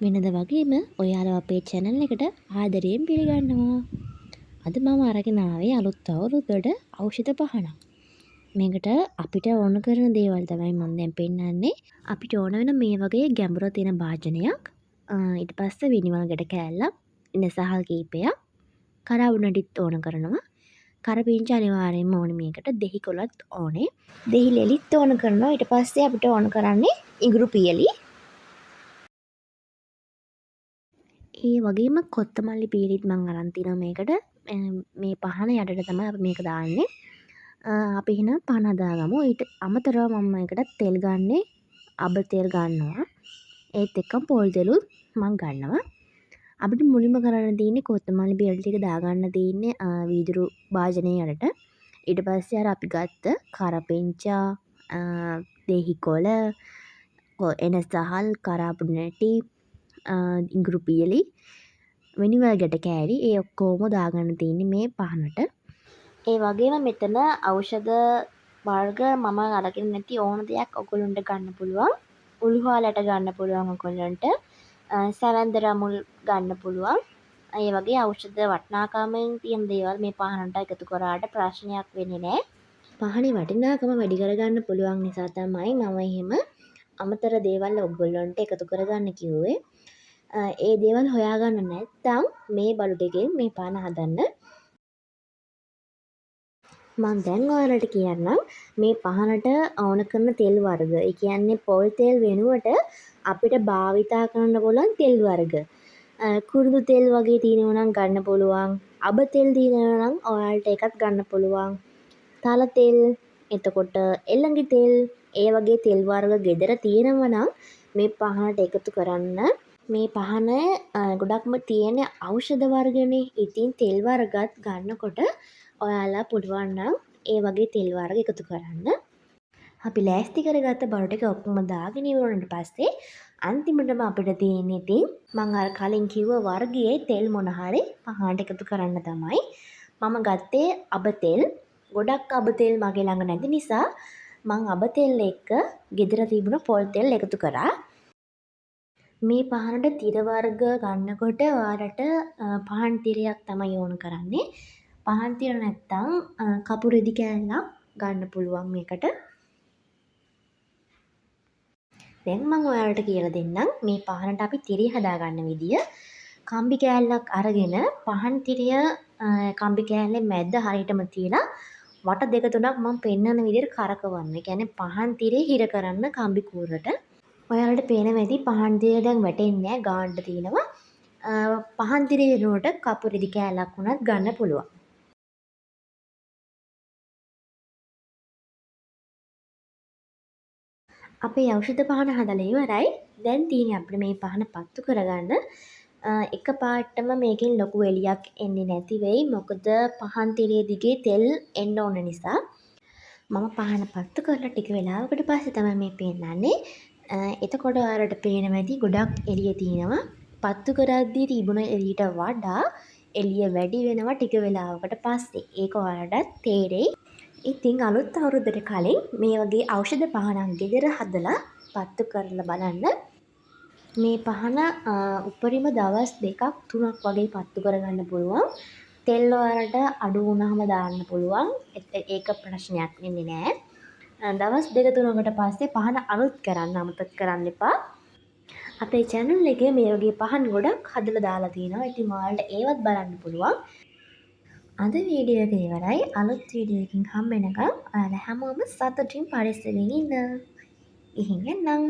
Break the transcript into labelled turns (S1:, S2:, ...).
S1: වෙනද වගේම ඔයාලව අපේ channel එකට ආදරයෙන් පිළිගන්නවා. අද මම අරගෙන ආවේ අලුත් අවුරුද්දට ඖෂධ පහනක්. මේකට අපිට ඕන කරන දේවල් තමයි මම දැන් පෙන්නන්නේ. අපිට ඕන වෙන මේ වගේ ගැඹුර තියෙන භාජනයක්. ඊට පස්සේ විනිමල් ගැට කෑල්ලක්, ඉනසහල් කීපයක්, කරවුණටිත් ඕන කරනවා. කරපිංච අනිවාර්යෙන්ම ඕනේ මේකට. දෙහි කොලත් ඕනේ. දෙහි ලෙලිත් ඕන කරනවා. ඊට පස්සේ අපිට ඕන කරන්නේ ඉඟුරු පියලි. ඒ වගේම කොත්තමල්ලි පීරිත් මං අරන් තිනවා මේකට. මේ පහන යටට තමයි අපි මේක දාන්නේ. අපි එහෙනම් පහන හදාගමු. ඊට අමතරව මම මේකට තෙල් ගන්නේ අබ තෙල් ගන්නවා. ඒත් එක්කම පොල් තෙලුත් මං ගන්නවා. අපිට මුලින්ම කරන්න තියෙන්නේ කොත්තමල්ලි පීරිත් ටික දාගන්න තියෙන්නේ වීදුරු භාජනයේ යටට. ඊට පස්සේ අර අපි ගත්ත කරපිංචා, දෙහි කොළ, එන සහල්, කරාපු නැටි, ඉඟුරු පියලි, විනිමල් ගැට කෑලි ඒ ඔක්කොම දාගන්න තියෙන්නේ මේ පහනට. ඒ වගේම මෙතන ඖෂධ වර්ග මම අරගෙන නැති ඕන දෙයක් ඔයගොල්ලන්ට ගන්න පුළුවන්. උළුහාලට ගන්න පුළුවන් ඔයගොල්ලන්ට. සැවැන්ද රමුල් ගන්න පුළුවන්. ඒ වගේ ඖෂධ වටිනාකමින් තියෙන දේවල් මේ පහනට එකතු කරාට ප්‍රශ්නයක් වෙන්නේ නැහැ. පහනේ වටිනාකම වැඩි කරගන්න පුළුවන් නිසා තමයි මම එහෙම අමතර දේවල් ඔයගොල්ලන්ට එකතු කරගන්න කිව්වේ. ඒ දේවල් හොයාගන්න නැත්නම් මේ බලු ටිකෙන් මේ පාන හදන්න. මම දැන් ඔයාලට කියන්නම් මේ පහනට ඕන කරන තෙල් වර්ග. ඒ කියන්නේ පොල් තෙල් වෙනුවට අපිට භාවිතා කරන්න පුළුවන් තෙල් වර්ග. කුරුඳු තෙල් වගේ තියෙනවා නම් ගන්න පුළුවන්. අබ තෙල් තියෙනවා නම් ඔයාලට ඒකත් ගන්න පුළුවන්. තල තෙල්, එතකොට එළඟි තෙල්, ඒ වගේ තෙල් වර්ග ගෙදර තියෙනවා නම් මේ පහනට එකතු කරන්න. මේ පහන ගොඩක්ම තියෙන ඖෂධ වර්ගනේ. ඉතින් තෙල් වර්ගත් ගන්නකොට ඔයාලා පුළුවන් නම් ඒ වගේ තෙල් වර්ග එකතු කරන්න. අපි ලෑස්ති කරගත්ත බඩු ටික ඔක්කොම දාගෙන ඉවරනට පස්සේ අන්තිමටම අපිට තියෙන්නේ ඉතින් මම අර කලින් කිව්ව වර්ගයේ තෙල් මොන හරි පහනට එකතු කරන්න තමයි. මම ගත්තේ අබ තෙල්. ගොඩක් අබ තෙල් මගේ ළඟ නැති නිසා මම අබ තෙල් එක්ක ගෙදර තිබුණ පොල් තෙල් එකතු කරා. මේ පහනට තිර වර්ග ගන්නකොට ඔයාලට පහන් තිරයක් තමයි ඕන කරන්නේ. පහන් තිර නැත්තම් කපු රෙදි කෑල්ලක් ගන්න පුළුවන් මේකට. දැන් මම ඔයාලට කියලා දෙන්නම් මේ පහනට අපි තිරය හදාගන්න විදිය. කම්බි කෑල්ලක් අරගෙන පහන් තිරය කම්බි කෑල්ලේ මැද්ද හරියටම තියලා වට දෙක තුනක් මම පෙන්නන විදිහට කරකවන්න. ඒ කියන්නේ පහන් තිරේ හිර කරන්න කම්බි කූරට. ඔයාලට පේනවා ඇති පහන් තිරය දැන් වැටෙන්නේ නැහැ ගාන්න තියෙනවා. පහන් තිරය වෙනුවට කපු රෙදි කෑල්ලක් වුණත් ගන්න පුළුවන්. අපේ ඖෂධ පහන හදලා ඉවරයි. දැන් තියෙන්නේ අපිට මේ පහන පත්තු කරගන්න. එක පාටම මේකෙන් ලොකු එළියක් එන්නේ නැති වෙයි. මොකද පහන් තිරේ දිගේ තෙල් එන්න ඕන නිසා. මම පහන පත්තු කරලා ටික වෙලාවකට පස්සේ තමයි මේ පෙන්නන්නේ. එතකොට ඔයාලට පේනවා ඇති ගොඩක් එළිය තියෙනවා. පත්තු කරද්දී තිබුණ එළියට වඩා එළිය වැඩි වෙනවා ටික වෙලාවකට පස්සේ. ඒක ඔයාලට තේරෙයි. ඉතින් අලුත් අවුරුද්දට කලින් මේ වගේ ඖෂධ පහනක් ගෙදර හදලා පත්තු කරලා බලන්න. මේ පහන උපරිම දවස් 2ක් 3ක් වගේ පත්තු කරගන්න පුළුවන්. තෙල් වලට අඩු වුණාම දාන්න පුළුවන්. ඒක ප්‍රශ්නයක් වෙන්නේ නැහැ. දවස් 2-3කට පස්සේ පහන අලුත් කරන්න අමතක කරන්න එපා. අපේ channel එකේ මේ වගේ පහන් ගොඩක් හදලා දාලා තියෙනවා. ඉතින් ඔයාලට ඒවත් බලන්න පුළුවන්. අද වීඩියෝ එක ඉවරයි. අලුත් වීඩියෝ එකකින් හම්බ වෙනකම් ඔයාලා හැමෝම සතුටින් පරිස්සමින් ඉන්න. ඉහින් එන්නම්.